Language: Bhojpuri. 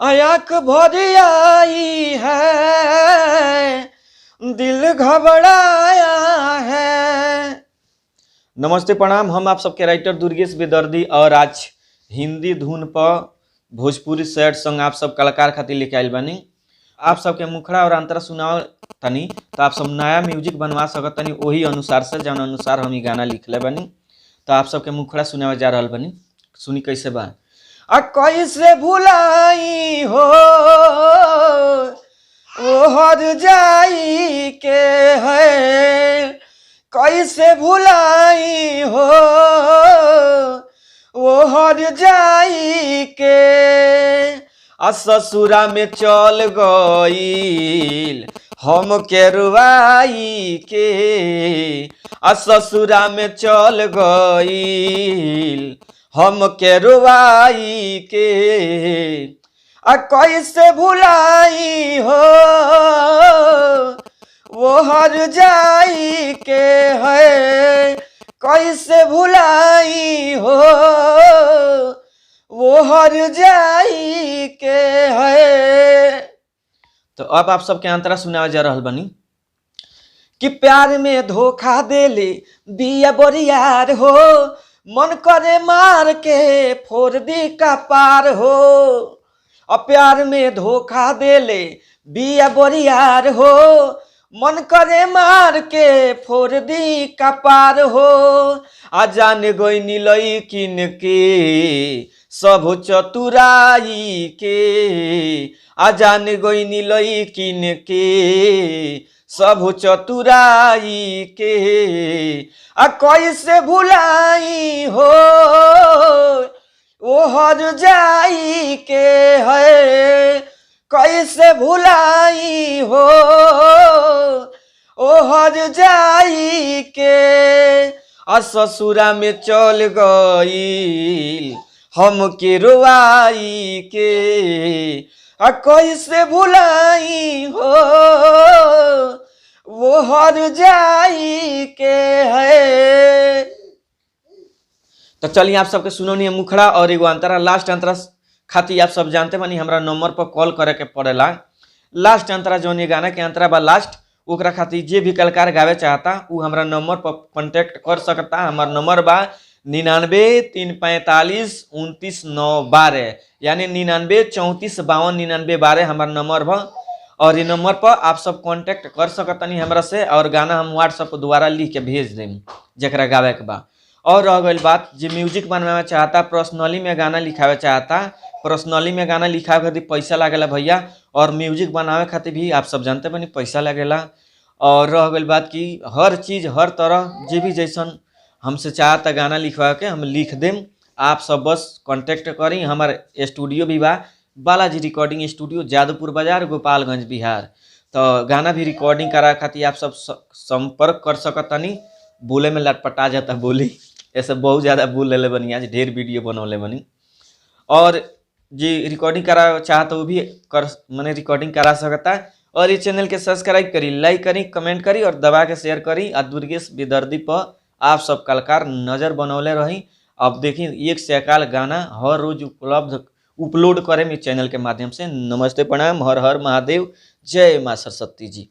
आँख भरी आई है, दिल घबराया है। नमस्ते प्रणाम, हम आप सबके राइटर दुर्गेश बेदर्दी और आज हिंदी धुन पर भोजपुरी सैड सॉन्ग आप सब कलाकार खातिर लेके आइल बानी। आप सबके मुखड़ा और अंतरा सुनाओ तनी तो आप सब नया म्यूजिक बनवा सकत तनी वही अनुसार से जौन अनुसार हम गाना लिखले बानी। तो आप सबके मुखड़ा सुनावे जा रहल बानी, सुनी कैसे बा। कैसे भुलाई हो वो हर जाई के है, कैसे भुलाई हो वो हर जाई के। ससुरा में चल गईल हम के रुआई के, ससुरा में चल गईल हम के रुआई के। कैसे भुलाई हो वो हर जाई के है, कैसे भुलाई हो वो हर जाई के है। तो अब आप सबके अंतरा सुनावे जा रहल बनी कि प्यार में धोखा देले बिया बरियार हो, मन करे मार के फोड़ दी का पार हो। और प्यार में धोखा देले बिया बरियार हो, मन करे मार के फोड़ दी का पार हो। जान गई नीलई किन के सब चतुराई के, जान गई नीलई किन के सब चतुराई के। कैसे भुलाई हो वो हर जाई के है, कैसे भुलाई हो ओ हर जाई के। ससुरा में चल गईल हम के रुआई के, कैसे भुलाई हो वो हर जाई के है। तो चलिए आप सबके सुनोनी मुखड़ा और एगो अंतरा लास्ट अंतरा खातिर आप सब जानते बानी हमरा नंबर पर कॉल करे के पड़ेला। लास्ट अंतरा जौन ये गाना के अंतरा बा लास्ट, ओकरा खातिर जे भी कलाकार गावे चाहता वो हमरा नंबर पर कांटेक्ट कर सकता। हमार नंबर बा 99 345 29 9 12 यानी 99 34 52 99 12 हमार नंबर बा। और ये नंबर पर आप सब कांटेक्ट कर सकतनी हमरा से, और गाना हम व्हाट्सएप द्वारा लिख के भेज देम जकरा गावे के बा। और रह गई बात जो म्यूजिक बनवावे चाहता, पर्सनली में गाना लिखावे चाहता, पर्सनली में गाना लिखावे खातिर पैसा लागेला भैया, और म्यूजिक बनावे खातिर भी आप सब जानते बनी पैसा लगेला। और रह गई बात कि हर चीज़ हर तरह जे भी जैसन हमसे चाहता गाना लिखवा के हम लिख देम। आप सब बस कांटेक्ट करी। हमारे स्टूडियो भी बा बालाजी रिकॉर्डिंग स्टूडियो, जादूपुर बाजार, गोपालगंज, बिहार। तो गाना भी रिकॉर्डिंग करा खातिर आप सब संपर्क कर सकतनी। बोले में लटपटा जाता बोली, ऐसे बहुत ज़्यादा बोल ले बनी, आज ढेर वीडियो बनौले बनी। और जी रिकॉर्डिंग करा चाहता वो भी कर मैंने रिकॉर्डिंग करा सकता है। और ये चैनल के सब्सक्राइब करी, लाइक करी, कमेंट करी और दबा के शेयर करी। और दुर्गेश बेदर्दी पर आप सब कलाकार नज़र बनौले रही। अब देखिए एक से एकाल गाना हर रोज अपलोड करें इस चैनल के माध्यम से। नमस्ते प्रणाम, हर हर महादेव, जय माँ सरस्वती जी।